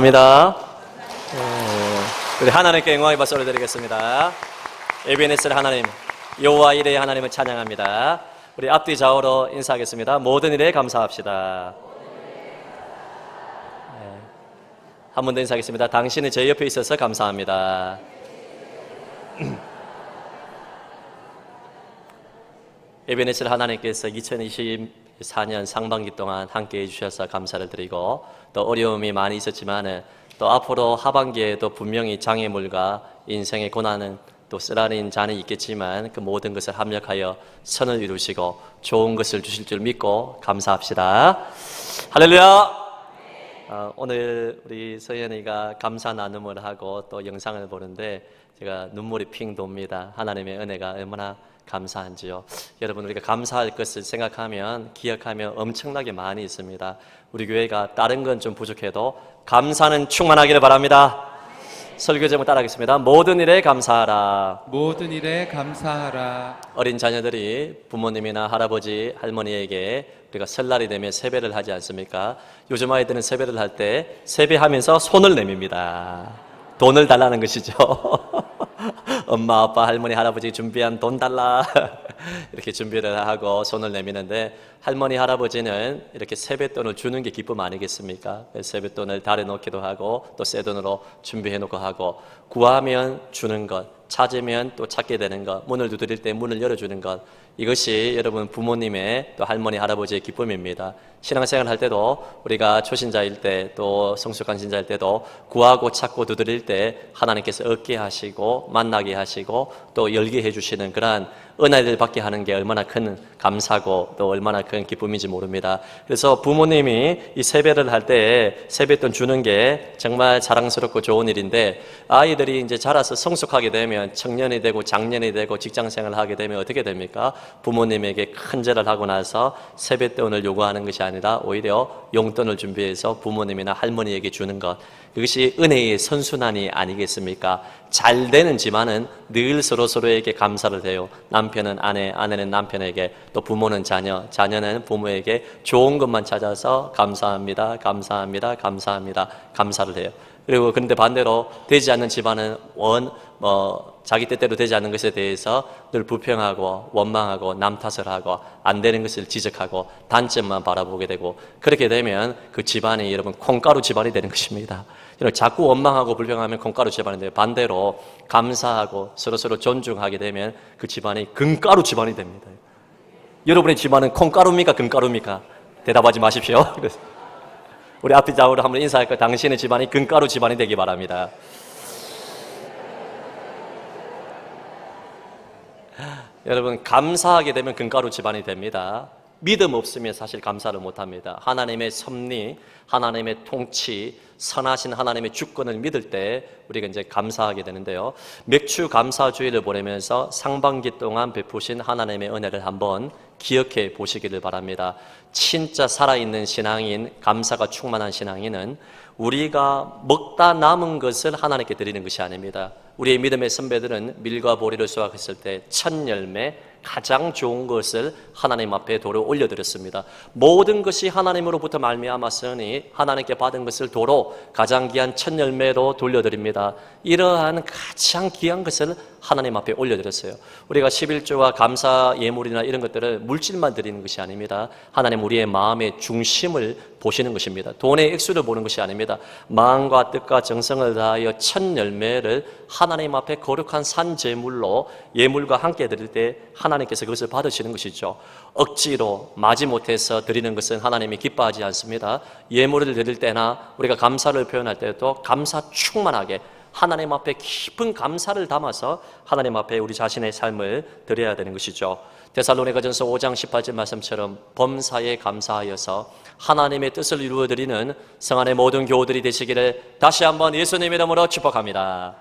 입니다. 우리 하나님께 영광의 박수를 드리겠습니다. 에베네셀 하나님, 여호와 이레의 하나님을 찬양합니다. 우리 앞뒤 좌우로 인사하겠습니다. 모든 일에 감사합시다. 한 번 더 인사하겠습니다. 당신이 제 옆에 있어서 감사합니다. 에베네셀 하나님께서 2024년 상반기 동안 함께해 주셔서 감사를 드리고, 또 어려움이 많이 있었지만 또 앞으로 하반기에도 분명히 장애물과 인생의 고난은 또 쓰라린 잔이 있겠지만 그 모든 것을 합력하여 선을 이루시고 좋은 것을 주실 줄 믿고 감사합시다. 할렐루야. 오늘 우리 서연이가 감사 나눔을 하고 또 영상을 보는데 제가 눈물이 핑 돕니다. 하나님의 은혜가 얼마나 감사한지요. 여러분, 우리가 감사할 것을 생각하면 기억하면 엄청나게 많이 있습니다. 우리 교회가 다른 건 좀 부족해도 감사는 충만하기를 바랍니다. 설교 제목 따라하겠습니다. 모든 일에 감사하라. 모든 일에 감사하라. 어린 자녀들이 부모님이나 할아버지, 할머니에게 우리가 설날이 되면 세배를 하지 않습니까? 요즘 아이들은 세배를 할 때 세배하면서 손을 내밉니다. 돈을 달라는 것이죠. 엄마, 아빠, 할머니, 할아버지 준비한 돈 달라 이렇게 준비를 하고 손을 내미는데, 할머니, 할아버지는 이렇게 세뱃돈을 주는 게 기쁨 아니겠습니까? 세뱃돈을 달에 놓기도 하고 또 새 돈으로 준비해 놓고 하고, 구하면 주는 것, 찾으면 또 찾게 되는 것, 문을 두드릴 때 문을 열어주는 것, 이것이 여러분 부모님의 또 할머니, 할아버지의 기쁨입니다. 신앙생활 할 때도 우리가 초신자일 때 또 성숙한 신자일 때도 구하고 찾고 두드릴 때 하나님께서 얻게 하시고 만나게 하시고 또 열게 해주시는 그러한 은혜를 받게 하는 게 얼마나 큰 감사고 또 얼마나 큰 기쁨인지 모릅니다. 그래서 부모님이 이 세배를 할 때 세뱃돈 주는 게 정말 자랑스럽고 좋은 일인데, 아이들이 이제 자라서 성숙하게 되면 청년이 되고 장년이 되고 직장생활을 하게 되면 어떻게 됩니까? 부모님에게 큰 절을 하고 나서 세뱃돈을 요구하는 것이 아니라 오히려 용돈을 준비해서 부모님이나 할머니에게 주는 것, 이것이 은혜의 선순환이 아니겠습니까? 잘 되는 집안은 늘 서로서로에게 감사를 해요. 남편은 아내, 아내는 남편에게, 또 부모는 자녀, 자녀는 부모에게 좋은 것만 찾아서 감사합니다, 감사합니다, 감사합니다, 감사를 해요. 그리고 그런데 반대로 되지 않는 집안은 자기 뜻대로 되지 않는 것에 대해서 늘 불평하고 원망하고 남 탓을 하고 안 되는 것을 지적하고 단점만 바라보게 되고, 그렇게 되면 그 집안이 여러분 콩가루 집안이 되는 것입니다. 자꾸 원망하고 불평하면 콩가루 집안이 돼요. 반대로 감사하고 서로서로 존중하게 되면 그 집안이 금가루 집안이 됩니다. 여러분의 집안은 콩가루입니까? 금가루입니까? 대답하지 마십시오. 우리 앞뒤 좌우로 한번 인사할까요? 당신의 집안이 금가루 집안이 되기 바랍니다. 여러분, 감사하게 되면 금가루 집안이 됩니다. 믿음 없으면 사실 감사를 못합니다. 하나님의 섭리, 하나님의 통치, 선하신 하나님의 주권을 믿을 때 우리가 이제 감사하게 되는데요. 맥주 감사주의를 보내면서 상반기 동안 베푸신 하나님의 은혜를 한번 기억해 보시기를 바랍니다. 진짜 살아있는 신앙인, 감사가 충만한 신앙인은 우리가 먹다 남은 것을 하나님께 드리는 것이 아닙니다. 우리의 믿음의 선배들은 밀과 보리를 수확했을 때 첫 열매, 가장 좋은 것을 하나님 앞에 도로 올려드렸습니다. 모든 것이 하나님으로부터 말미암았으니 하나님께 받은 것을 도로 가장 귀한 첫 열매로 돌려드립니다. 이러한 가장 귀한 것을 하나님 앞에 올려드렸어요. 우리가 11조와 감사 예물이나 이런 것들을 물질만 드리는 것이 아닙니다. 하나님 우리의 마음의 중심을 보시는 것입니다. 돈의 액수를 보는 것이 아닙니다. 마음과 뜻과 정성을 다하여 첫 열매를 하나님 앞에 거룩한 산제물로 예물과 함께 드릴 때 하나님께서 그것을 받으시는 것이죠. 억지로 마지못해서 드리는 것은 하나님이 기뻐하지 않습니다. 예물을 드릴 때나 우리가 감사를 표현할 때도 감사 충만하게 하나님 앞에 깊은 감사를 담아서 하나님 앞에 우리 자신의 삶을 드려야 되는 것이죠. 데살로니가전서 5장 18절 말씀처럼 범사에 감사하여서 하나님의 뜻을 이루어드리는 성안의 모든 교우들이 되시기를 다시 한번 예수님 이름으로 축복합니다.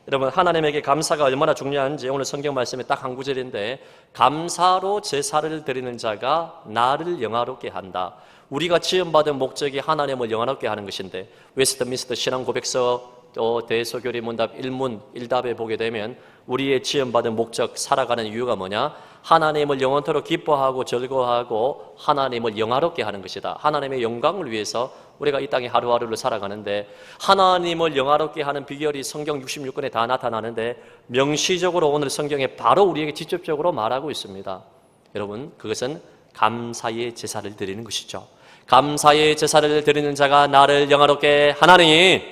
여러분, 하나님에게 감사가 얼마나 중요한지 오늘 성경 말씀에 딱 한 구절인데, 감사로 제사를 드리는 자가 나를 영화롭게 한다. 우리가 지음받은 목적이 하나님을 영화롭게 하는 것인데, 웨스트민스터 신앙 고백서 또 대소교리 문답 1문 1답에 보게 되면 우리의 지음받은 목적, 살아가는 이유가 뭐냐? 하나님을 영원토록 기뻐하고 즐거워하고 하나님을 영화롭게 하는 것이다. 하나님의 영광을 위해서 우리가 이 땅에 하루하루를 살아가는데 하나님을 영화롭게 하는 비결이 성경 66권에 다 나타나는데 명시적으로 오늘 성경에 바로 우리에게 직접적으로 말하고 있습니다. 여러분, 그것은 감사의 제사를 드리는 것이죠. 감사의 제사를 드리는 자가 나를 영화롭게 하나니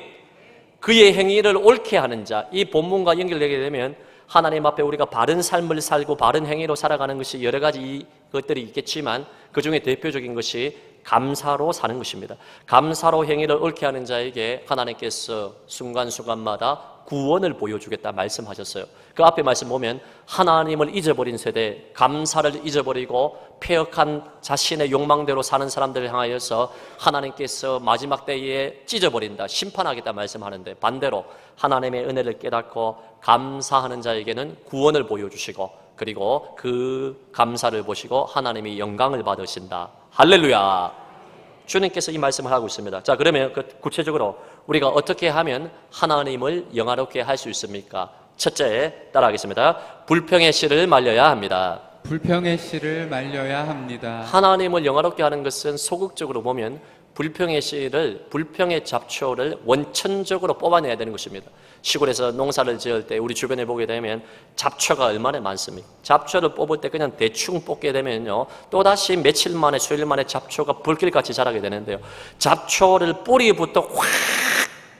그의 행위를 옳게 하는 자. 이 본문과 연결되게 되면 하나님 앞에 우리가 바른 삶을 살고 바른 행위로 살아가는 것이 여러 가지 것들이 있겠지만 그 중에 대표적인 것이 감사로 사는 것입니다. 감사로 행위를 옳게 하는 자에게 하나님께서 순간순간마다 구원을 보여주겠다 말씀하셨어요. 그 앞에 말씀 보면 하나님을 잊어버린 세대, 감사를 잊어버리고 폐역한 자신의 욕망대로 사는 사람들을 향하여서 하나님께서 마지막 때에 찢어버린다, 심판하겠다 말씀하는데, 반대로 하나님의 은혜를 깨닫고 감사하는 자에게는 구원을 보여주시고 그리고 그 감사를 보시고 하나님이 영광을 받으신다. 할렐루야. 주님께서 이 말씀을 하고 있습니다. 자, 그러면 구체적으로 우리가 어떻게 하면 하나님을 영화롭게 할 수 있습니까? 첫째, 따라하겠습니다. 불평의 씨를 말려야 합니다. 불평의 씨를 말려야 합니다. 하나님을 영화롭게 하는 것은 소극적으로 보면 불평의 씨를, 불평의 잡초를 원천적으로 뽑아내야 되는 것입니다. 시골에서 농사를 지을 때 우리 주변에 보게 되면 잡초가 얼마나 많습니까? 잡초를 뽑을 때 그냥 대충 뽑게 되면요, 또다시 며칠 만에, 수일 만에 잡초가 불길같이 자라게 되는데요, 잡초를 뿌리부터 확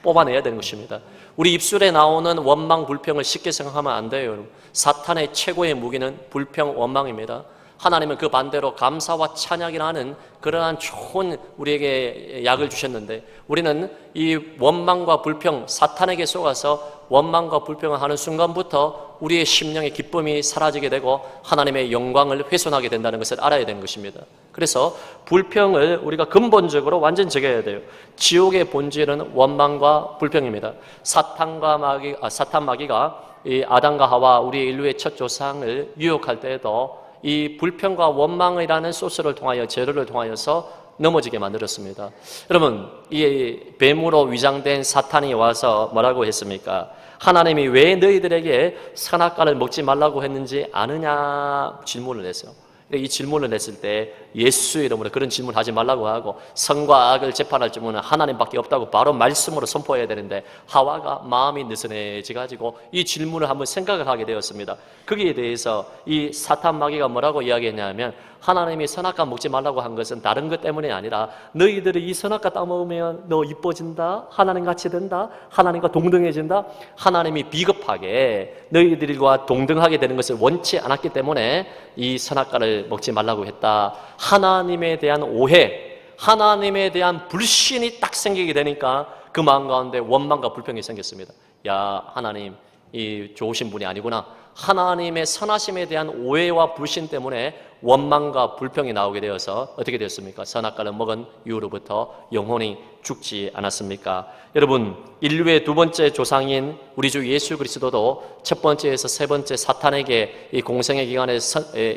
뽑아내야 되는 것입니다. 우리 입술에 나오는 원망, 불평을 쉽게 생각하면 안 돼요, 여러분. 사탄의 최고의 무기는 불평, 원망입니다. 하나님은 그 반대로 감사와 찬양이라는 그러한 좋은 우리에게 약을 주셨는데, 우리는 이 원망과 불평, 사탄에게 속아서 원망과 불평을 하는 순간부터 우리의 심령의 기쁨이 사라지게 되고 하나님의 영광을 훼손하게 된다는 것을 알아야 되는 것입니다. 그래서 불평을 우리가 근본적으로 완전 제거해야 돼요. 지옥의 본질은 원망과 불평입니다. 사탄 마귀가 이 아담과 하와, 우리 인류의 첫 조상을 유혹할 때에도 이 불평과 원망이라는 소스를 통하여, 재료를 통하여서 넘어지게 만들었습니다. 여러분, 이 뱀으로 위장된 사탄이 와서 뭐라고 했습니까? 하나님이 왜 너희들에게 선악과를 먹지 말라고 했는지 아느냐 질문을 했어요. 이 질문을 했을 때 예수 이름으로 그런 질문을 하지 말라고 하고, 선과 악을 재판할 줄은 하나님밖에 없다고 바로 말씀으로 선포해야 되는데, 하와가 마음이 느슨해져가지고 이 질문을 한번 생각을 하게 되었습니다. 거기에 대해서 이 사탄 마귀가 뭐라고 이야기했냐면, 하나님이 선악과 먹지 말라고 한 것은 다른 것 때문이 아니라 너희들이 이 선악과 따먹으면 너 이뻐진다, 하나님같이 된다, 하나님과 동등해진다, 하나님이 비겁하게 너희들과 동등하게 되는 것을 원치 않았기 때문에 이 선악과를 먹지 말라고 했다. 하나님에 대한 오해, 하나님에 대한 불신이 딱 생기게 되니까 그 마음 가운데 원망과 불평이 생겼습니다. 야, 하나님 이 좋으신 분이 아니구나. 하나님의 선하심에 대한 오해와 불신 때문에 원망과 불평이 나오게 되어서 어떻게 되었습니까? 선악과를 먹은 이후로부터 영혼이 죽지 않았습니까? 여러분, 인류의 두 번째 조상인 우리 주 예수 그리스도도 첫 번째에서 세 번째 사탄에게 이 공생의 기간에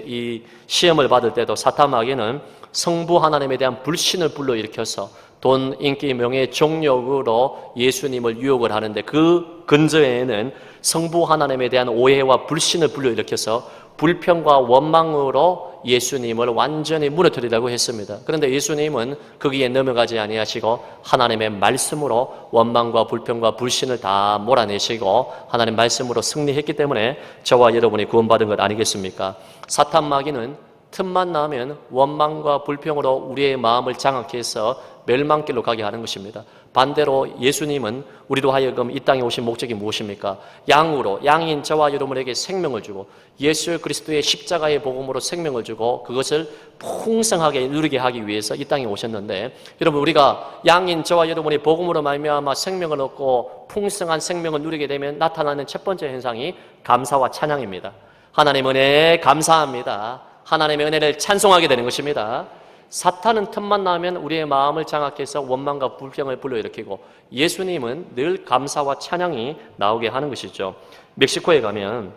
이 시험을 받을 때도 사탄 마귀는 성부 하나님에 대한 불신을 불러일으켜서 돈, 인기, 명예, 정욕으로 예수님을 유혹을 하는데, 그 근저에는 성부 하나님에 대한 오해와 불신을 불러일으켜서 불평과 원망으로 예수님을 완전히 무너뜨리려고 했습니다. 그런데 예수님은 거기에 넘어가지 아니하시고 하나님의 말씀으로 원망과 불평과 불신을 다 몰아내시고 하나님 말씀으로 승리했기 때문에 저와 여러분이 구원받은 것 아니겠습니까? 사탄 마귀는 틈만 나면 원망과 불평으로 우리의 마음을 장악해 해서 멸망길로 가게 하는 것입니다. 반대로 예수님은 우리로 하여금 이 땅에 오신 목적이 무엇입니까? 양인 저와 여러분에게 생명을 주고, 예수 그리스도의 십자가의 복음으로 생명을 주고 그것을 풍성하게 누리게 하기 위해서 이 땅에 오셨는데, 여러분, 우리가 양인 저와 여러분이 복음으로 말미암아 생명을 얻고 풍성한 생명을 누리게 되면 나타나는 첫 번째 현상이 감사와 찬양입니다. 하나님 은혜에 감사합니다. 하나님의 은혜를 찬송하게 되는 것입니다. 사탄은 틈만 나면 우리의 마음을 장악해서 원망과 불평을 불러일으키고, 예수님은 늘 감사와 찬양이 나오게 하는 것이죠. 멕시코에 가면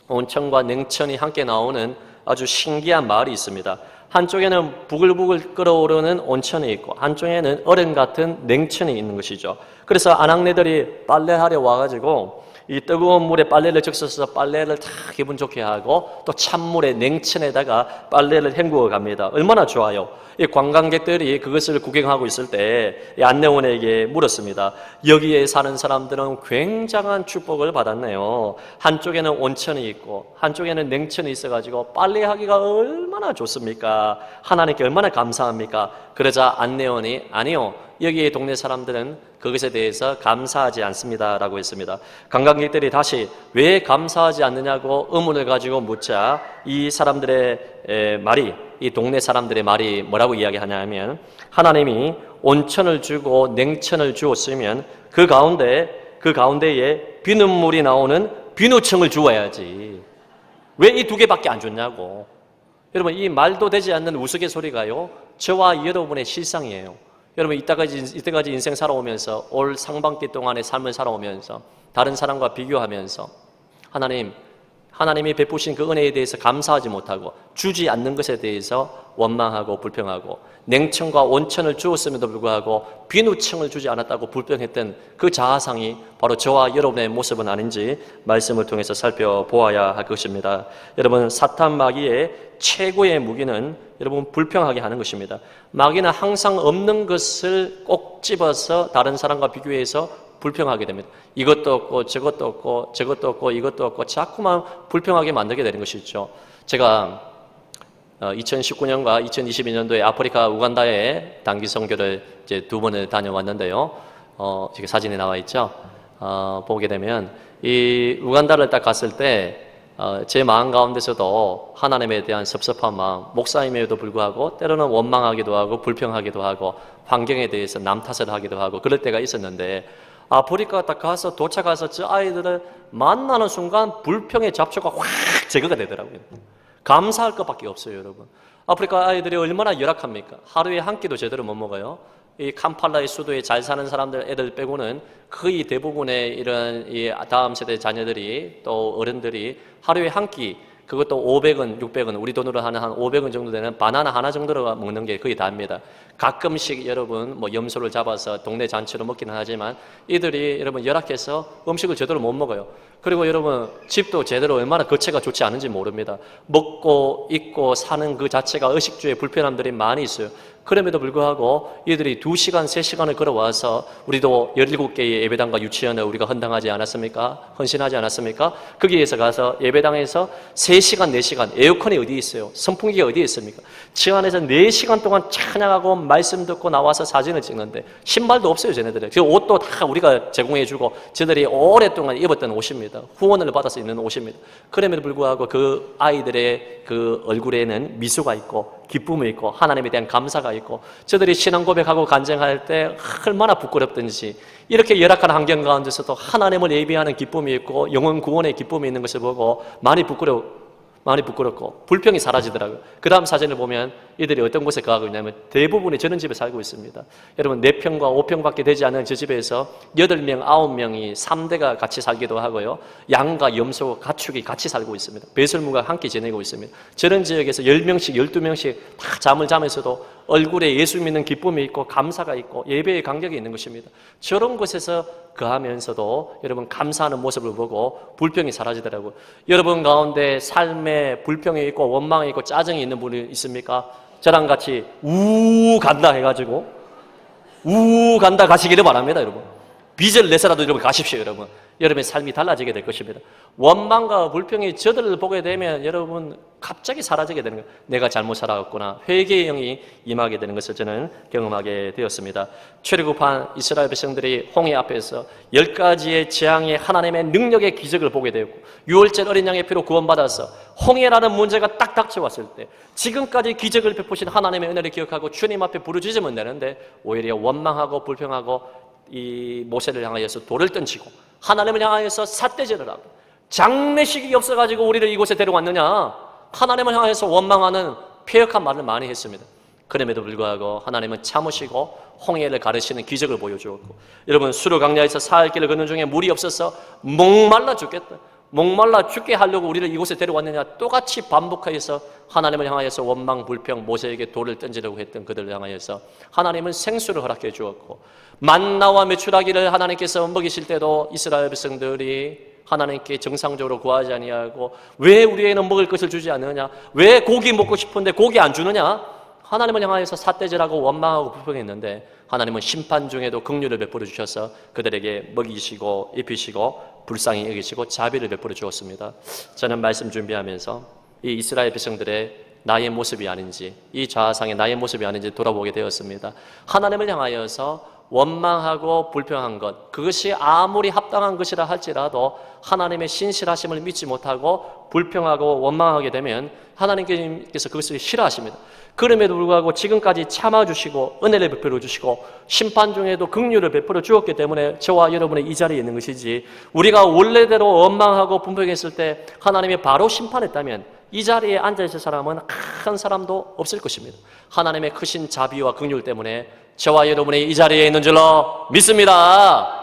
온천과 냉천이 함께 나오는 아주 신기한 마을이 있습니다. 한쪽에는 부글부글 끓어오르는 온천이 있고 한쪽에는 얼음 같은 냉천이 있는 것이죠. 그래서 아낙네들이 빨래하러 와가지고 이 뜨거운 물에 빨래를 적셔서 빨래를 다 기분 좋게 하고 또 찬물에 냉천에다가 빨래를 헹구어 갑니다. 얼마나 좋아요. 이 관광객들이 그것을 구경하고 있을 때 이 안내원에게 물었습니다. 여기에 사는 사람들은 굉장한 축복을 받았네요. 한쪽에는 온천이 있고 한쪽에는 냉천이 있어가지고 빨래하기가 얼마나 좋습니까? 하나님께 얼마나 감사합니까? 그러자 안내원이 아니요, 여기의 동네 사람들은 그것에 대해서 감사하지 않습니다 라고 했습니다. 관광객들이 다시 왜 감사하지 않느냐고 의문을 가지고 묻자 이 사람들의 말이, 이 동네 사람들의 말이 뭐라고 이야기하냐면, 하나님이 온천을 주고 냉천을 주었으면 그 가운데에 비눗물이 나오는 비누청을 주어야지 왜 이 두 개밖에 안 줬냐고. 여러분, 이 말도 되지 않는 우스갯소리가요, 저와 여러분의 실상이에요. 여러분, 이때까지 인생 살아오면서, 올 상반기 동안의 삶을 살아오면서 다른 사람과 비교하면서 하나님이 베푸신 그 은혜에 대해서 감사하지 못하고 주지 않는 것에 대해서 원망하고 불평하고, 냉천과 온천을 주었음에도 불구하고 비누청을 주지 않았다고 불평했던 그 자아상이 바로 저와 여러분의 모습은 아닌지 말씀을 통해서 살펴보아야 할 것입니다. 여러분, 사탄 마귀의 최고의 무기는 여러분 불평하게 하는 것입니다. 마귀는 항상 없는 것을 꼭 집어서 다른 사람과 비교해서 불평하게 됩니다. 이것도 없고 저것도 없고 저것도 없고 이것도 없고 자꾸만 불평하게 만들게 되는 것이죠. 제가 2019년과 2022년도에 아프리카 우간다에 단기 선교를 이제 2번을 다녀왔는데요. 지금 사진에 나와 있죠. 보게 되면 이 우간다를 딱 갔을 때 제 마음 가운데서도 하나님에 대한 섭섭한 마음, 목사임에도 불구하고 때로는 원망하기도 하고 불평하기도 하고 환경에 대해서 남 탓을 하기도 하고 그럴 때가 있었는데, 아프리카 딱 가서 도착해서 저 아이들을 만나는 순간 불평의 잡초가 확 제거가 되더라고요. 감사할 것밖에 없어요, 여러분. 아프리카 아이들이 얼마나 열악합니까? 하루에 한 끼도 제대로 못 먹어요. 이 캄팔라의 수도에 잘 사는 사람들 애들 빼고는 거의 대부분의 이런 이 다음 세대 자녀들이 또 어른들이 하루에 한 끼, 그것도 500원, 600원, 우리 돈으로 하는 한 500원 정도 되는 바나나 하나 정도로 먹는 게 거의 다입니다. 가끔씩 여러분 뭐 염소를 잡아서 동네 잔치로 먹기는 하지만 이들이 여러분 열악해서 음식을 제대로 못 먹어요. 그리고 여러분 집도 제대로 얼마나 거처가 좋지 않은지 모릅니다. 먹고 입고 사는 그 자체가 의식주의 불편함들이 많이 있어요. 그럼에도 불구하고 이들이 2시간, 3시간을 걸어와서 우리도 17개의 예배당과 유치원을 우리가 헌당하지 않았습니까? 헌신하지 않았습니까? 거기에서 가서 예배당에서 3시간, 4시간, 에어컨이 어디 있어요? 선풍기가 어디 있습니까? 저 안에서 4시간 동안 찬양하고 말씀 듣고 나와서 사진을 찍는데 신발도 없어요, 쟤네들이. 그 옷도 다 우리가 제공해주고 저들이 오랫동안 입었던 옷입니다. 후원을 받아서 입는 옷입니다. 그럼에도 불구하고 그 아이들의 그 얼굴에는 미소가 있고 기쁨이 있고 하나님에 대한 감사가 있고, 저들이 신앙 고백하고 간증할 때 얼마나 부끄럽든지 이렇게 열악한 환경 가운데서도 하나님을 예비하는 기쁨이 있고 영혼 구원의 기쁨이 있는 것을 보고 많이 부끄럽고 불평이 사라지더라고요. 그 다음 사진을 보면 이들이 어떤 곳에 가고 있냐면 대부분이 저런 집에 살고 있습니다. 여러분 4평과 5평밖에 되지 않은 저 집에서 8명, 9명이 3대가 같이 살기도 하고요. 양과 염소, 가축이 같이 살고 있습니다. 배설무가 함께 지내고 있습니다. 저런 지역에서 10명씩, 12명씩 다 잠을 자면서도 얼굴에 예수 믿는 기쁨이 있고 감사가 있고 예배의 간격이 있는 것입니다. 저런 곳에서 거하면서도 여러분 감사하는 모습을 보고 불평이 사라지더라고요. 여러분 가운데 삶에 불평이 있고 원망이 있고 짜증이 있는 분이 있습니까? 저랑 같이 우 간다 해가지고 우 간다 가시기를 바랍니다, 여러분. 빚을 내서라도 여러분 가십시오, 여러분. 여러분의 삶이 달라지게 될 것입니다. 원망과 불평이 저들을 보게 되면 여러분 갑자기 사라지게 되는 거예요. 내가 잘못 살아갔구나. 회개의 영이 임하게 되는 것을 저는 경험하게 되었습니다. 출애굽한 이스라엘 백성들이 홍해 앞에서 10가지의 재앙의 하나님의 능력의 기적을 보게 되었고, 유월절 어린 양의 피로 구원받아서 홍해라는 문제가 딱 닥쳐왔을 때 지금까지 기적을 베푸신 하나님의 은혜를 기억하고 주님 앞에 부르짖으면 되는데 오히려 원망하고 불평하고 이 모세를 향하여서 돌을 던지고 하나님을 향하여서 삿대질을 하고, 장례식이 없어가지고 우리를 이곳에 데려왔느냐, 하나님을 향해서 원망하는 폐역한 말을 많이 했습니다. 그럼에도 불구하고 하나님은 참으시고 홍해를 가르치는 기적을 보여주었고, 여러분 수르 강야에서 사흘 길을 걷는 중에 물이 없어서 목말라 죽겠다, 목말라 죽게 하려고 우리를 이곳에 데려왔느냐, 똑같이 반복하여서 하나님을 향하여서 원망 불평, 모세에게 돌을 던지려고 했던 그들을 향하여서 하나님은 생수를 허락해 주었고, 만나와 메추라기를 하나님께서 먹이실 때도 이스라엘 백성들이 하나님께 정상적으로 구하지 아니하고 왜 우리에게는 먹을 것을 주지 않느냐? 왜 고기 먹고 싶은데 고기 안 주느냐? 하나님을 향하여서 삿대질하고 원망하고 불평했는데 하나님은 심판 중에도 긍휼을 베풀어 주셔서 그들에게 먹이시고 입히시고 불쌍히 여기시고 자비를 베풀어 주었습니다. 저는 말씀 준비하면서 이 이스라엘 백성들의 나의 모습이 아닌지, 이 좌상의 나의 모습이 아닌지 돌아보게 되었습니다. 하나님을 향하여서 원망하고 불평한 것, 그것이 아무리 합당한 것이라 할지라도 하나님의 신실하심을 믿지 못하고 불평하고 원망하게 되면 하나님께서 그것을 싫어하십니다. 그럼에도 불구하고 지금까지 참아주시고 은혜를 베풀어 주시고 심판 중에도 긍휼을 베풀어 주었기 때문에 저와 여러분의 이 자리에 있는 것이지, 우리가 원래대로 원망하고 불평했을 때 하나님이 바로 심판했다면 이 자리에 앉아있을 사람은 한 사람도 없을 것입니다. 하나님의 크신 자비와 긍휼 때문에 저와 여러분이 이 자리에 있는 줄로 믿습니다.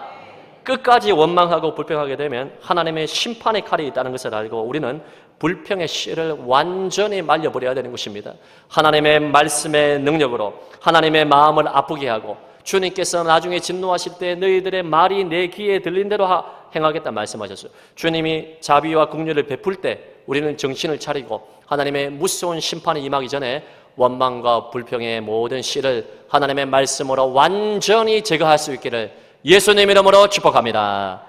끝까지 원망하고 불평하게 되면 하나님의 심판의 칼이 있다는 것을 알고 우리는 불평의 씨를 완전히 말려버려야 되는 것입니다. 하나님의 말씀의 능력으로 하나님의 마음을 아프게 하고, 주님께서 나중에 진노하실 때 너희들의 말이 내 귀에 들린 대로 행하겠다 말씀하셨어요. 주님이 자비와 긍휼을 베풀 때 우리는 정신을 차리고 하나님의 무서운 심판이 임하기 전에 원망과 불평의 모든 씨를 하나님의 말씀으로 완전히 제거할 수 있기를 예수님 이름으로 축복합니다.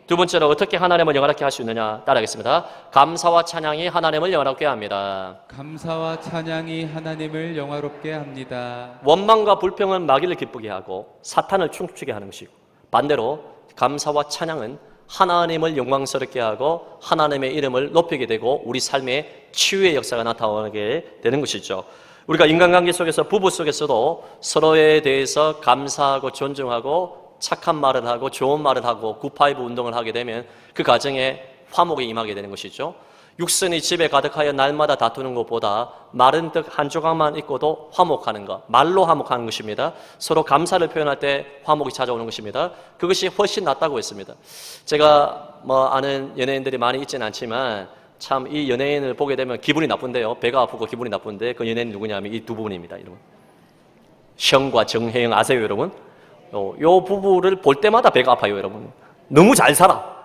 두 번째로 어떻게 하나님을 영화롭게 할 수 있느냐 따라하겠습니다. 감사와 찬양이 하나님을 영화롭게 합니다. 감사와 찬양이 하나님을 영화롭게 합니다. 원망과 불평은 마귀를 기쁘게 하고 사탄을 춤추게 하는 것이고, 반대로 감사와 찬양은 하나님을 영광스럽게 하고 하나님의 이름을 높이게 되고 우리 삶에 치유의 역사가 나타나게 되는 것이죠. 우리가 인간관계 속에서, 부부 속에서도 서로에 대해서 감사하고 존중하고 착한 말을 하고 좋은 말을 하고 굿파이브 운동을 하게 되면 그 가정에 화목이 임하게 되는 것이죠. 육선이 집에 가득하여 날마다 다투는 것보다 마른 떡 한 조각만 있고도 화목하는 것, 말로 화목하는 것입니다. 서로 감사를 표현할 때 화목이 찾아오는 것입니다. 그것이 훨씬 낫다고 했습니다. 제가 아는 연예인들이 많이 있지는 않지만 참 이 연예인을 보게 되면 기분이 나쁜데요. 배가 아프고 기분이 나쁜데 그 연예인이 누구냐면 이 두 분입니다. 여러분, 션과 정혜영 아세요, 여러분? 요 부부를 볼 때마다 배가 아파요, 여러분. 너무 잘 살아.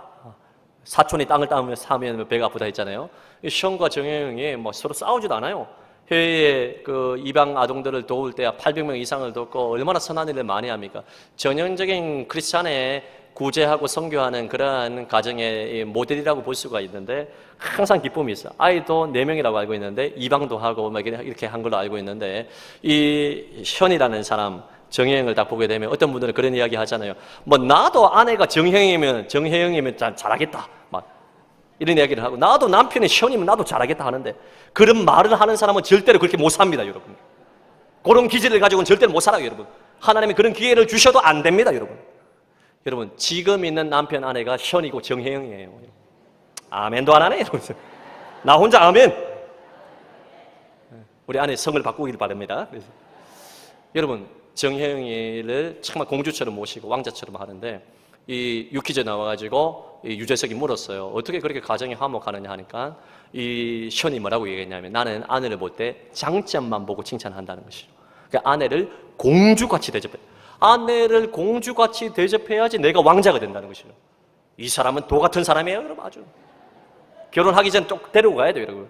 사촌이 땅을 따면서 사면 배가 아프다 했잖아요. 션과 정혜영이 서로 싸우지도 않아요. 해외에 그 이방 아동들을 도울 때 800명 이상을 돕고 얼마나 선한 일을 많이 합니까? 전형적인 크리스찬의 구제하고 선교하는 그러한 가정의 모델이라고 볼 수가 있는데 항상 기쁨이 있어. 아이도 4명이라고 알고 있는데 이방도 하고 이렇게 한 걸로 알고 있는데, 이 션이라는 사람, 정혜영을 딱 보게 되면 어떤 분들은 그런 이야기 하잖아요. 나도 아내가 정혜영이면 잘하겠다, 이런 이야기를 하고, 나도 남편이 션이면 나도 잘하겠다 하는데, 그런 말을 하는 사람은 절대로 그렇게 못 삽니다, 여러분. 그런 기질을 가지고는 절대로 못 살아요, 여러분. 하나님이 그런 기회를 주셔도 안 됩니다, 여러분. 여러분, 지금 있는 남편 아내가 션이고 정혜영이에요. 아멘도 안 하네, 여러분. 나 혼자 아멘. 우리 아내 성을 바꾸길 바랍니다. 그래서 여러분, 정혜영이를 정말 공주처럼 모시고 왕자처럼 하는데, 이 유퀴즈에 나와가지고 이 유재석이 물었어요. 어떻게 그렇게 가정이 화목하느냐 하니까 이 션이 뭐라고 얘기했냐면, 나는 아내를 볼 때 장점만 보고 칭찬한다는 것이죠. 그러니까 아내를 공주같이 대접해. 아내를 공주같이 대접해야지 내가 왕자가 된다는 것이죠. 이 사람은 도 같은 사람이에요, 여러분. 아주 결혼하기 전에 꼭 데리고 가야 돼요, 여러분.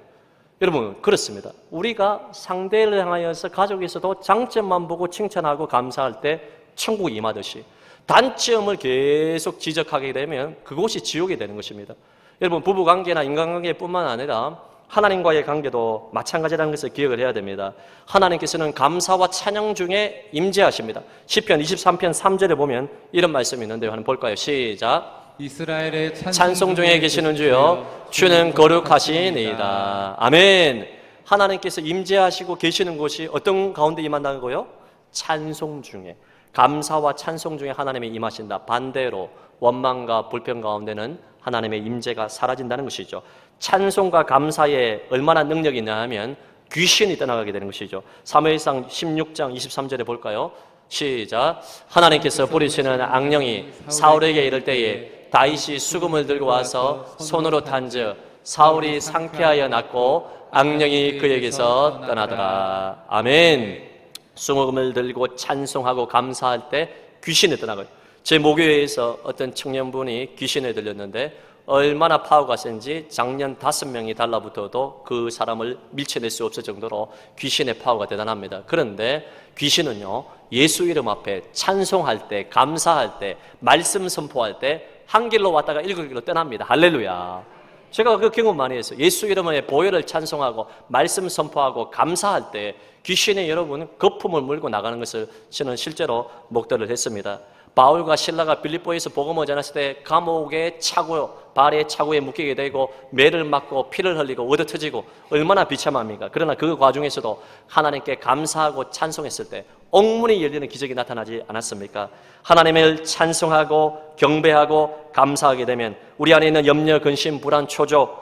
여러분, 그렇습니다. 우리가 상대를 향하여서 가족에서도 장점만 보고 칭찬하고 감사할 때 천국이 임하듯이 단점을 계속 지적하게 되면 그곳이 지옥이 되는 것입니다. 여러분, 부부관계나 인간관계뿐만 아니라 하나님과의 관계도 마찬가지라는 것을 기억을 해야 됩니다. 하나님께서는 감사와 찬양 중에 임재하십니다. 시편 23편 3절에 보면 이런 말씀이 있는데요. 한번 볼까요? 시작. 이스라엘의 찬송 중에 계시는 주여, 주는 거룩하시니이다. 아멘. 하나님께서 임재하시고 계시는 곳이 어떤 가운데 임한다고요? 찬송 중에. 감사와 찬송 중에 하나님이 임하신다. 반대로 원망과 불평 가운데는 하나님의 임재가 사라진다는 것이죠. 찬송과 감사에 얼마나 능력이 있냐 하면 귀신이 떠나가게 되는 것이죠. 사무엘상 16장 23절에 볼까요? 시작. 하나님께서 부리시는 악령이 사울에게 이를 때에 다윗이 수금을 들고 와서 손으로 탄즉 사울이 상쾌하여 낫고 악령이 그에게서 떠나더라. 아멘. 수금을 들고 찬송하고 감사할 때 귀신이 떠나가요. 제 모교회에서 어떤 청년분이 귀신에 들렸는데 얼마나 파워가 센지 작년 5명이 달라붙어도 그 사람을 밀쳐낼 수 없을 정도로 귀신의 파워가 대단합니다. 그런데 귀신은요, 예수 이름 앞에 찬송할 때, 감사할 때, 말씀 선포할 때 한 길로 왔다가 7길로 떠납니다. 할렐루야. 제가 그 경험 많이 했어요. 예수 이름의 보혈을 찬송하고 말씀 선포하고 감사할 때 귀신의 여러분 거품을 물고 나가는 것을 저는 실제로 목도를 했습니다. 바울과 실라가 빌립보에서 복음을 전했을 때 감옥에 발에 차고에 묶이게 되고 매를 맞고 피를 흘리고 얻어 터지고 얼마나 비참합니까? 그러나 그 과정에서도 하나님께 감사하고 찬송했을 때 옥문이 열리는 기적이 나타나지 않았습니까? 하나님을 찬송하고 경배하고 감사하게 되면 우리 안에 있는 염려, 근심, 불안, 초조,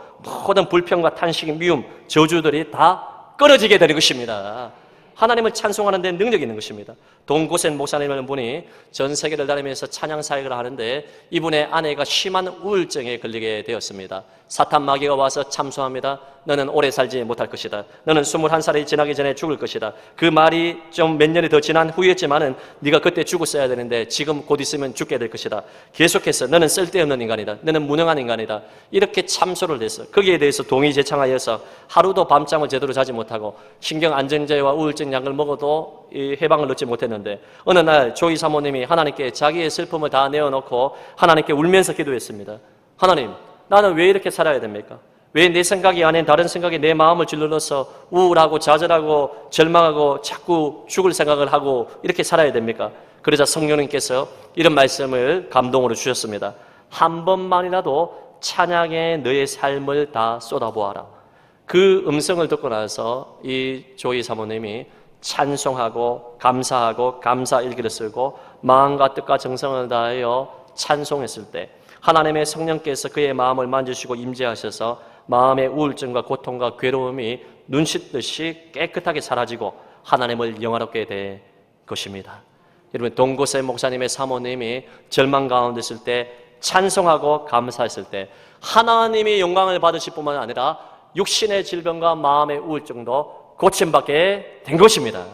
모든 불평과 탄식, 미움, 저주들이 다 끊어지게 되는 것입니다. 하나님을 찬송하는 데 능력이 있는 것입니다. 동고센 목사님이라는 분이 전 세계를 다니면서 찬양 사역을 하는데 이분의 아내가 심한 우울증에 걸리게 되었습니다. 사탄 마귀가 와서 참소합니다. 너는 오래 살지 못할 것이다. 너는 21살이 지나기 전에 죽을 것이다. 그 말이 좀 몇 년이 더 지난 후였지만은 네가 그때 죽었어야 되는데 지금 곧 있으면 죽게 될 것이다. 계속해서 너는 쓸데없는 인간이다. 너는 무능한 인간이다. 이렇게 참소를 해서 거기에 대해서 동의제창하여서 하루도 밤잠을 제대로 자지 못하고 신경 안정제와 우울증 약을 먹어도 해방을 얻지 못했는데 어느 날 조이 사모님이 하나님께 자기의 슬픔을 다 내어놓고 하나님께 울면서 기도했습니다. 하나님, 나는 왜 이렇게 살아야 됩니까? 왜 내 생각이 아닌 다른 생각이 내 마음을 질러넣어서 우울하고 좌절하고 절망하고 자꾸 죽을 생각을 하고 이렇게 살아야 됩니까? 그러자 성령님께서 이런 말씀을 감동으로 주셨습니다. 한 번만이라도 찬양에 너의 삶을 다 쏟아보아라. 그 음성을 듣고 나서 이 조이 사모님이 찬송하고 감사하고 감사 일기를 쓰고 마음과 뜻과 정성을 다하여 찬송했을 때 하나님의 성령께서 그의 마음을 만지시고 임재하셔서 마음의 우울증과 고통과 괴로움이 눈씻듯이 깨끗하게 사라지고 하나님을 영화롭게 된 것입니다. 여러분, 동고세 목사님의 사모님이 절망 가운데 있을 때 찬송하고 감사했을 때 하나님이 영광을 받으실 뿐만 아니라 육신의 질병과 마음의 우울증도 고침받게 된 것입니다.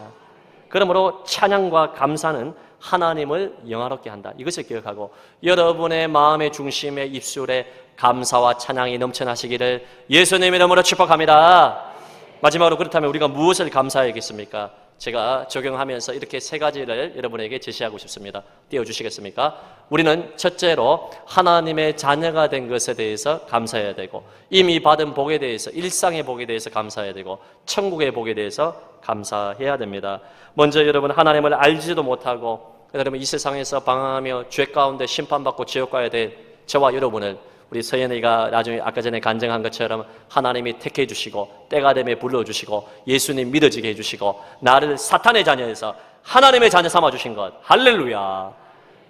그러므로 찬양과 감사는 하나님을 영화롭게 한다. 이것을 기억하고 여러분의 마음의 중심에 입술에 감사와 찬양이 넘쳐나시기를 예수님의 이름으로 축복합니다. 마지막으로 그렇다면 우리가 무엇을 감사해야겠습니까? 제가 적용하면서 이렇게 세 가지를 여러분에게 제시하고 싶습니다. 띄워주시겠습니까? 우리는 첫째로 하나님의 자녀가 된 것에 대해서 감사해야 되고 이미 받은 복에 대해서 일상의 복에 대해서 감사해야 되고 천국의 복에 대해서 감사해야 됩니다. 먼저 여러분, 하나님을 알지도 못하고 여러분 이 세상에서 방황하며 죄 가운데 심판받고 지옥 가야 될 저와 여러분을 우리 서연이가 나중에 아까 전에 간증한 것처럼 하나님이 택해 주시고 때가 되면 불러주시고 예수님 믿어지게 해주시고 나를 사탄의 자녀에서 하나님의 자녀 삼아주신 것, 할렐루야.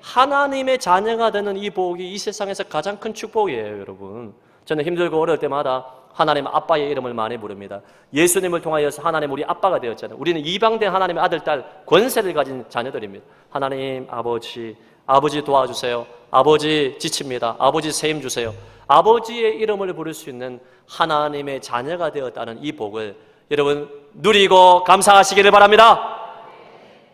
하나님의 자녀가 되는 이 복이 이 세상에서 가장 큰 축복이에요. 여러분, 저는 힘들고 어려울 때마다 하나님 아빠의 이름을 많이 부릅니다. 예수님을 통하여서 하나님 우리 아빠가 되었잖아요. 우리는 이방된 하나님의 아들, 딸, 권세를 가진 자녀들입니다. 하나님 아버지 도와주세요. 아버지 지칩니다. 아버지 세임 주세요. 아버지의 이름을 부를 수 있는 하나님의 자녀가 되었다는 이 복을 여러분 누리고 감사하시기를 바랍니다.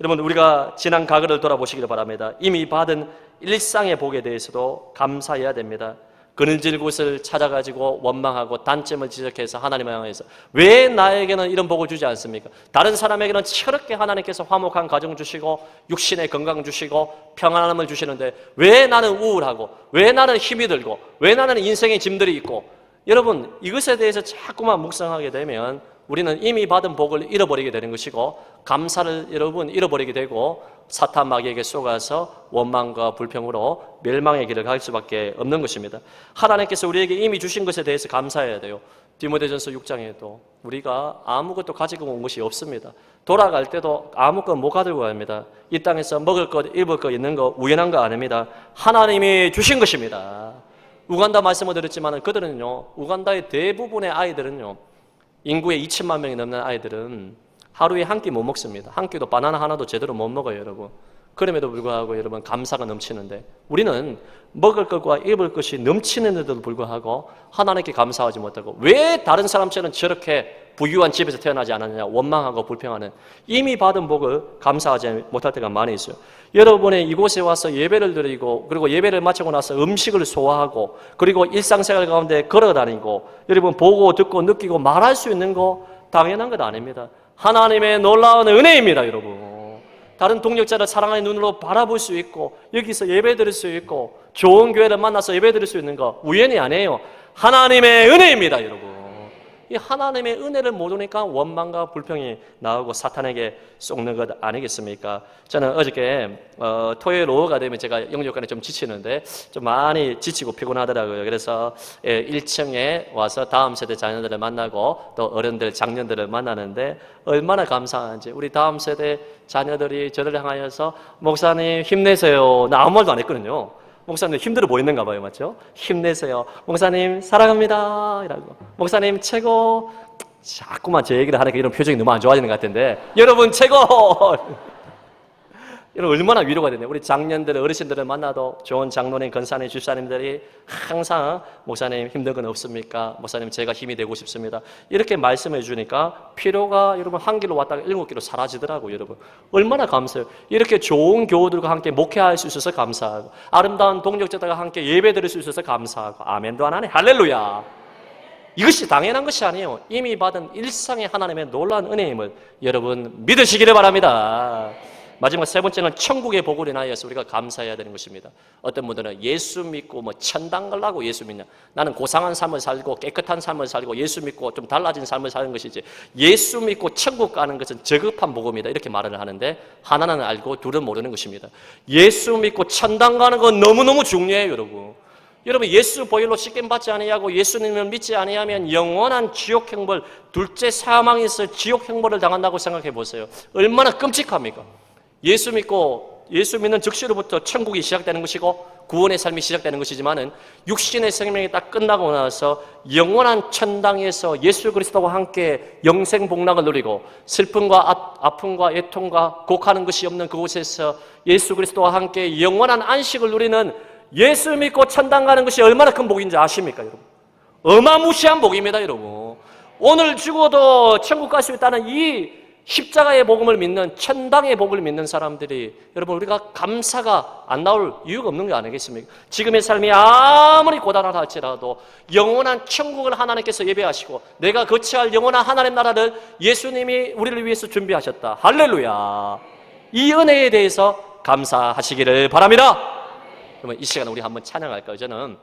여러분, 우리가 지난 과거를 돌아보시기를 바랍니다. 이미 받은 일상의 복에 대해서도 감사해야 됩니다. 그늘질 곳을 찾아가지고 원망하고 단점을 지적해서 하나님을 향해서 왜 나에게는 이런 복을 주지 않습니까? 다른 사람에게는 철없게 하나님께서 화목한 가정 주시고 육신의 건강 주시고 평안함을 주시는데 왜 나는 우울하고 왜 나는 힘이 들고 왜 나는 인생의 짐들이 있고, 여러분 이것에 대해서 자꾸만 묵상하게 되면 우리는 이미 받은 복을 잃어버리게 되는 것이고 감사를 여러분 잃어버리게 되고 사탄 마귀에게 속아서 원망과 불평으로 멸망의 길을 갈 수밖에 없는 것입니다. 하나님께서 우리에게 이미 주신 것에 대해서 감사해야 돼요. 디모데전서 6장에도 우리가 아무것도 가지고 온 것이 없습니다. 돌아갈 때도 아무것도 못 가지고 갑니다. 이 땅에서 먹을 것, 입을 것 있는 거 우연한 거 아닙니다. 하나님이 주신 것입니다. 우간다 말씀을 드렸지만 그들은요, 우간다의 대부분의 아이들은요, 인구의 2천만 명이 넘는 아이들은 하루에 한 끼 못 먹습니다. 한 끼도 바나나 하나도 제대로 못 먹어요, 여러분. 그럼에도 불구하고 여러분 감사가 넘치는데 우리는 먹을 것과 입을 것이 넘치는데도 불구하고 하나님께 감사하지 못하고 왜 다른 사람처럼 저렇게 부유한 집에서 태어나지 않았느냐 원망하고 불평하는, 이미 받은 복을 감사하지 못할 때가 많이 있어요. 여러분이 이곳에 와서 예배를 드리고 그리고 예배를 마치고 나서 음식을 소화하고 그리고 일상생활 가운데 걸어다니고 여러분 보고 듣고 느끼고 말할 수 있는 거 당연한 것 아닙니다. 하나님의 놀라운 은혜입니다, 여러분. 다른 동역자를 사랑하는 눈으로 바라볼 수 있고 여기서 예배 드릴 수 있고 좋은 교회를 만나서 예배 드릴 수 있는 거 우연이 아니에요. 하나님의 은혜입니다, 여러분. 이 하나님의 은혜를 모르니까 원망과 불평이 나오고 사탄에게 속는 것 아니겠습니까? 저는 어저께 토요일 오후가 되면 제가 영육간에 좀 지치는데 좀 많이 지치고 피곤하더라고요. 그래서 1층에 와서 다음 세대 자녀들을 만나고 또 어른들, 장년들을 만나는데 얼마나 감사한지, 우리 다음 세대 자녀들이 저를 향하여서 목사님 힘내세요. 나 아무 말도 안 했거든요. 목사님 힘들어 보이는가 봐요, 맞죠? 힘내세요. 목사님 사랑합니다. 이라고. 목사님 최고. 자꾸만 제 얘기를 하니까 이런 표정이 너무 안 좋아지는 것 같은데 여러분 최고. 여러분 얼마나 위로가 되네요. 우리 장년들, 어르신들을 만나도 좋은 장로님, 권사님, 집사님들이 항상 목사님 힘든 건 없습니까? 목사님 제가 힘이 되고 싶습니다. 이렇게 말씀해 주니까 피로가 여러분 한 길로 왔다가 7길로 사라지더라고요. 여러분 얼마나 감사해요. 이렇게 좋은 교우들과 함께 목회할 수 있어서 감사하고 아름다운 동역자들과 함께 예배 드릴 수 있어서 감사하고 아멘도 안 하네. 할렐루야. 이것이 당연한 것이 아니에요. 이미 받은 일상의 하나님의 놀라운 은혜임을 여러분 믿으시기를 바랍니다. 마지막 세 번째는 천국의 복을 인하여서 우리가 감사해야 되는 것입니다. 어떤 분들은 예수 믿고 뭐 천당 가려고 예수 믿냐, 나는 고상한 삶을 살고 깨끗한 삶을 살고 예수 믿고 좀 달라진 삶을 사는 것이지 예수 믿고 천국 가는 것은 저급한 복음이다 이렇게 말을 하는데 하나는 알고 둘은 모르는 것입니다. 예수 믿고 천당 가는 건 너무너무 중요해요. 여러분 예수 보혈로 씻김받지 아니하고 예수님을 믿지 아니하면 영원한 지옥 형벌, 둘째 사망에서 지옥 형벌을 당한다고 생각해 보세요. 얼마나 끔찍합니까? 예수 믿는 즉시로부터 천국이 시작되는 것이고 구원의 삶이 시작되는 것이지만은 육신의 생명이 딱 끝나고 나서 영원한 천당에서 예수 그리스도와 함께 영생 복락을 누리고 슬픔과 아픔과 애통과 곡하는 것이 없는 그곳에서 예수 그리스도와 함께 영원한 안식을 누리는 예수 믿고 천당 가는 것이 얼마나 큰 복인지 아십니까, 여러분? 어마무시한 복입니다, 여러분. 오늘 죽어도 천국 갈 수 있다는 이 십자가의 복음을 믿는, 천당의 복을 믿는 사람들이 여러분 우리가 감사가 안 나올 이유가 없는 거 아니겠습니까? 지금의 삶이 아무리 고단하다 할지라도 영원한 천국을 하나님께서 예배하시고 내가 거치할 영원한 하나님 나라를 예수님이 우리를 위해서 준비하셨다. 할렐루야. 이 은혜에 대해서 감사하시기를 바랍니다. 그러면 이 시간에 우리 한번 찬양할까요? 저는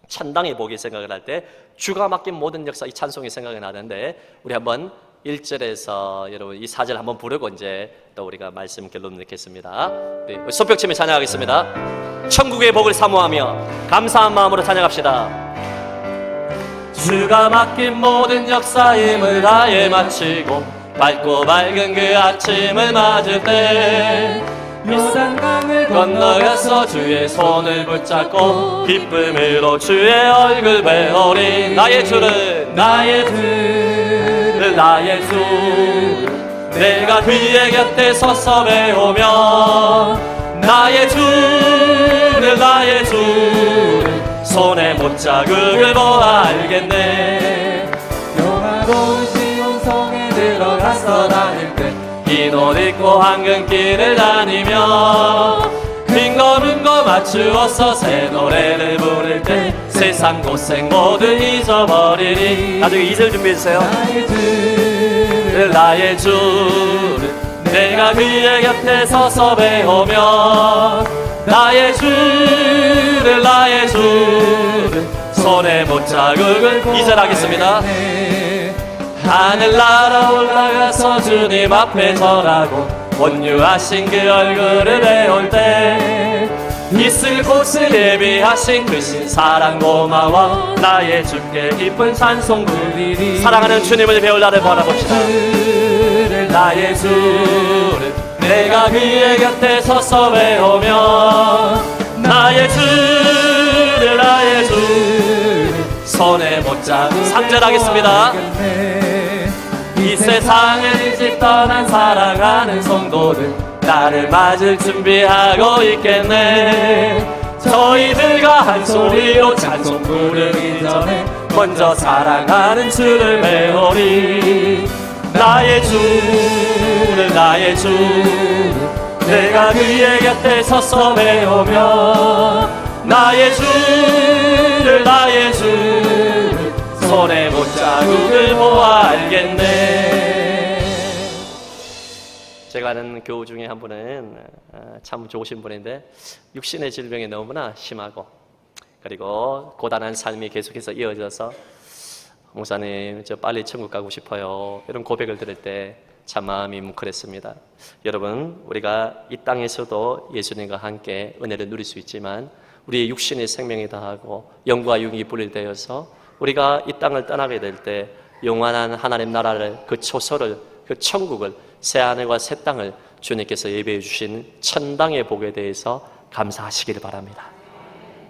천당의 복이 생각을 할 때 주가 맡긴 모든 역사 이 찬송이 생각이 나는데 우리 한번 1절에서 여러분 이 4절 한번 부르고 이제 또 우리가 말씀 결론 넣겠습니다. 네, 손뼉치며 찬양하겠습니다. 천국의 복을 사모하며 감사한 마음으로 찬양합시다. 주가 맡긴 모든 역사임을 다해 마치고 밝고 밝은 그 아침을 맞을 때 요단강을 건너가서 주의 손을 붙잡고 기쁨으로 주의 얼굴 배우리. 나의 주를 나의 주 내가 그의 곁에 서서 배우며 나의 주를 손에 못자국을 보아 알겠네. 영화로운 시온성에 들어가서 다닐 때 흰 옷 입고 황금길을 다니며 빈 걸음 거 맞추어서 새 노래를 부를 때 세상 고생 모두 잊어버리니. 나중에 2절 준비해주세요. 나의 주를 내가 그의 곁에 서서 배우며 나의 주를 손에 못자국을 2절 하겠습니다. 하늘나라 올라가서 주님 앞에 절하고 온유하신 그 얼굴을 배울 때 있을 곳을 예비하신 그 신사랑 고마워 나의 주께 기쁜 찬송 부르리. 사랑하는 주님을 배울 나를 바라봅시다. 나의 주를 내가 그의 곁에 서서 배우며 나의 주를 손에 못잡은 3절 하겠습니다. 이 세상을 일찍 떠난 사랑하는 성도들 나를 맞을 준비하고 있겠네. 저희들과 한 소리로 찬송 부르기 전에 먼저 사랑하는 주를 배우리. 나의 주를 나의 주, 내가 그의 곁에 서서 배우며 나의 주를 나의 주, 손에 못자국을 보아 알겠네. 제가 아는 교우 중에 한 분은 참 좋으신 분인데 육신의 질병이 너무나 심하고 그리고 고단한 삶이 계속해서 이어져서 목사님 저 빨리 천국 가고 싶어요, 이런 고백을 들을 때 참 마음이 뭉클했습니다. 여러분, 우리가 이 땅에서도 예수님과 함께 은혜를 누릴 수 있지만 우리의 육신의 생명이 다하고 영과 육이 분리되어서 우리가 이 땅을 떠나게 될 때 영원한 하나님 나라를, 그 초소를, 그 천국을, 새 하늘과 새 땅을 주님께서 예배해 주신 천당의 복에 대해서 감사하시기를 바랍니다.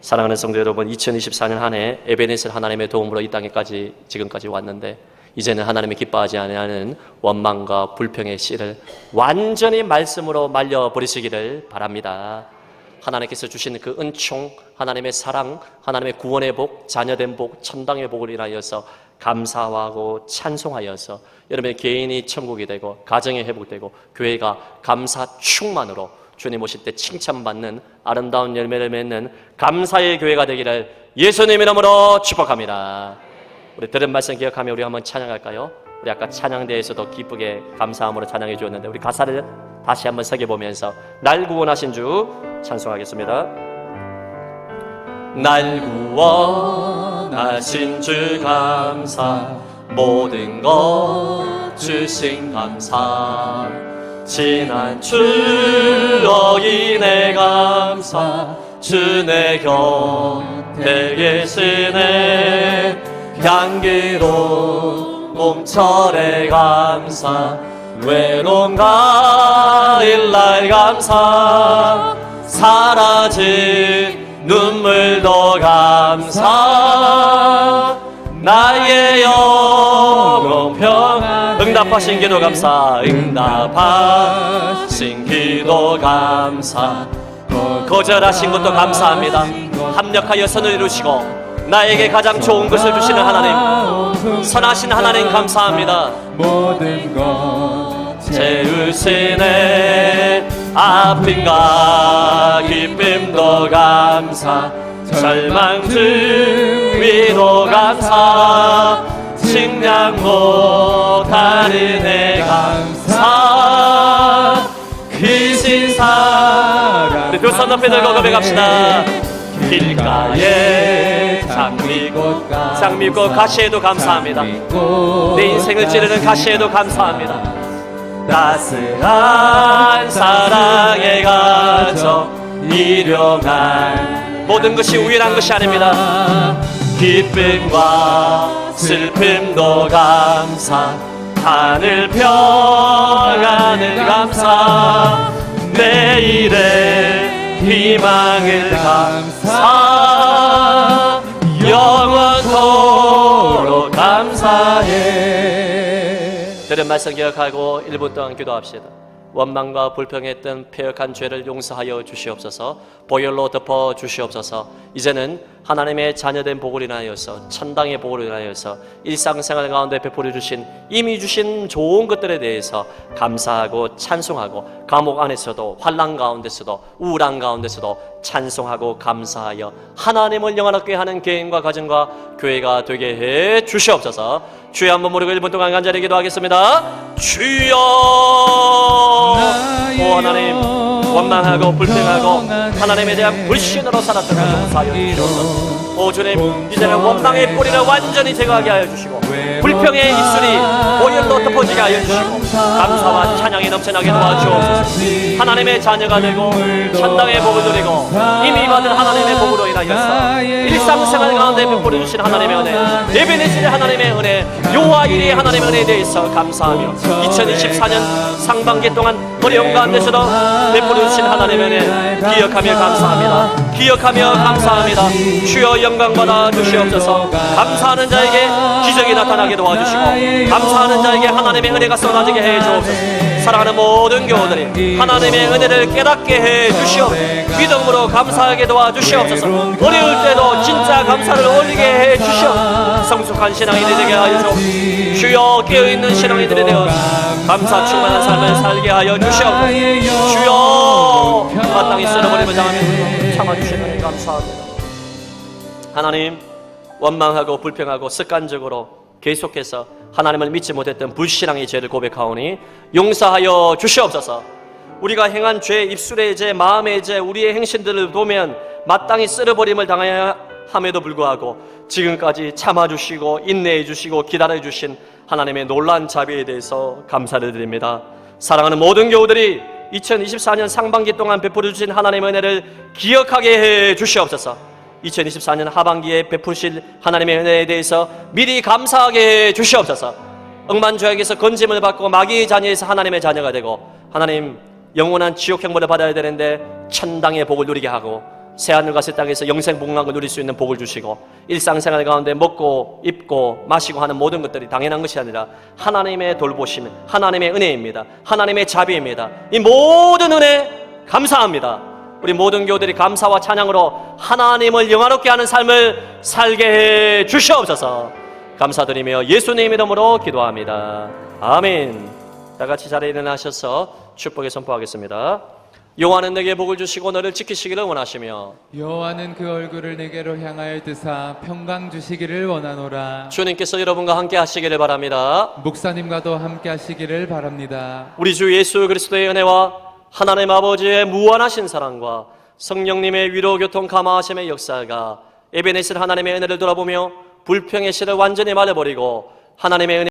사랑하는 성도 여러분, 2024년 한 해 에베네셀 하나님의 도움으로 이 땅에까지 지금까지 왔는데 이제는 하나님이 기뻐하지 않는 원망과 불평의 씨를 완전히 말씀으로 말려버리시기를 바랍니다. 하나님께서 주신 그 은총, 하나님의 사랑, 하나님의 구원의 복, 자녀된 복, 천당의 복을 인하여서 감사하고 찬송하여서 여러분의 개인이 천국이 되고 가정이 회복되고 교회가 감사 충만으로 주님 오실 때 칭찬받는 아름다운 열매를 맺는 감사의 교회가 되기를 예수님 이름으로 축복합니다. 우리 들은 말씀 기억하며 우리 한번 찬양할까요? 우리 아까 찬양대에서도 기쁘게 감사함으로 찬양해 주었는데 우리 가사를 다시 한번 새겨보면서 날 구원하신 주 찬송하겠습니다. 날 구원하신 주 감사, 모든 것 주신 감사, 지난 추억이네 감사, 주 내 곁에 계시네, 향기로운 몸철에 감사, 외로운 가일 날 감사, 사라진 눈물도 감사, 나의 영혼 평안, 응답하신 기도 감사, 응답하신 기도 감사, 거절하신 것도 감사합니다. 합력하여 선을 이루시고 나에게 가장 좋은 것을 주시는 하나님, 선하신 하나님 감사합니다. 모든 것 채우시네, 아픔과 기쁨도 감사, 절망 중 위도 감사, 식량 못하는 내 감사, 귀신 사랑. 우리 두 손 높이 들고 고백합시다. 길가에 장미꽃 가시에도 감사합니다. 내 인생을 찌르는 가시에도 감사합니다. 따스한 사랑의 가정, 일용할 모든 것이 우연한 것이 아닙니다. 기쁨과 슬픔도 감사, 하늘 평안을 감사, 내일의 희망을 감사, 영원토록 감사해. 들은 말씀 기억하고 1분 동안 기도합시다. 원망과 불평했던 패역한 죄를 용서하여 주시옵소서, 보혈로 덮어 주시옵소서. 이제는 하나님의 자녀된 복을 인하여서, 천당의 복을 인하여서 일상생활 가운데 베풀어 주신, 이미 주신 좋은 것들에 대해서 감사하고 찬송하고, 감옥 안에서도 환난 가운데서도 우울한 가운데서도 찬송하고 감사하여 하나님을 영원하게 하는 개인과 가정과 교회가 되게 해 주시옵소서. 주여 한번 모르고 1분 동안 간절히 기도하겠습니다. 주여, 오 하나님, 원망하고 불평하고 하나님에 대한 불신으로 살았던 것 용서하여 주시옵소서. 오 주님, 이제는 원망의 뿌리를 완전히 제거하게 하여 주시고 불평의 입술이 보혈로 덮어지게 하여 주시고 감사와 찬양이 넘쳐나게 도와주옵소서. 하나님의 자녀가 되고 천당의 복을 누리고 이미 받은 하나님의 복으로 인하여서 일상생활 가운데 베풀어 주신 하나님의 은혜, 에베네셀의 하나님의 은혜, 여호와 이레의 하나님의 은혜에 대해서 감사하며 2024년 상반기 동안 어려운 가운데서도 베풀어 주신 하나님의 은혜 기억하며 감사합니다. 기억하며 감사합니다. 주여 영광 받아 주시옵소서. 감사하는 자에게 기적이 나타나게 도와주시고 감사하는 자에게 하나님의 은혜가 쏟아지게 해 주옵소서. 사랑하는 모든 교우들이 하나님의 은혜를 깨닫게 해 주시옵소서. 믿음으로 감사하게 도와주시옵소서. 어려울 때도 진짜 감사를 올리게 해 주시옵소서. 성숙한 신앙인이 되게 하여 주옵소서. 주여 깨어있는 신앙인들이 되어 감사 충만한 삶을 살게 하여 주시옵소서. 주여 마땅히 쓸어버림을 당하며 참아주시니 감사합니다. 하나님, 원망하고 불평하고 습관적으로 계속해서 하나님을 믿지 못했던 불신앙의 죄를 고백하오니 용서하여 주시옵소서. 우리가 행한 죄, 입술의 죄, 마음의 죄, 우리의 행실들을 보면 마땅히 쓸어버림을 당해야 함에도 불구하고 지금까지 참아주시고 인내해주시고 기다려주신 하나님의 놀라운 자비에 대해서 감사를 드립니다. 사랑하는 모든 교우들이 2024년 상반기 동안 베풀어 주신 하나님의 은혜를 기억하게 해 주시옵소서. 2024년 하반기에 베푸실 하나님의 은혜에 대해서 미리 감사하게 해 주시옵소서. 억만죄악에서 건짐을 받고 마귀의 자녀에서 하나님의 자녀가 되고 하나님 영원한 지옥 형벌을 받아야 되는데 천당의 복을 누리게 하고 새하늘과 새 땅에서 영생 복락을 누릴 수 있는 복을 주시고 일상생활 가운데 먹고 입고 마시고 하는 모든 것들이 당연한 것이 아니라 하나님의 돌보심, 하나님의 은혜입니다. 하나님의 자비입니다. 이 모든 은혜 감사합니다. 우리 모든 교우들이 감사와 찬양으로 하나님을 영화롭게 하는 삶을 살게 해 주시옵소서. 감사드리며 예수님 이름으로 기도합니다. 아멘. 다 같이 자리에 일어나셔서 축복의 선포하겠습니다. 여호와는 내게 복을 주시고 너를 지키시기를 원하시며 여호와는 그 얼굴을 내게로 향하여 드사 평강 주시기를 원하노라. 주님께서 여러분과 함께 하시기를 바랍니다. 목사님과도 함께 하시기를 바랍니다. 우리 주 예수 그리스도의 은혜와 하나님 아버지의 무한하신 사랑과 성령님의 위로 교통 감화하심의 역사가 에베네셀 하나님의 은혜를 돌아보며 불평의 씨를 완전히 말려버리고 하나님의 은혜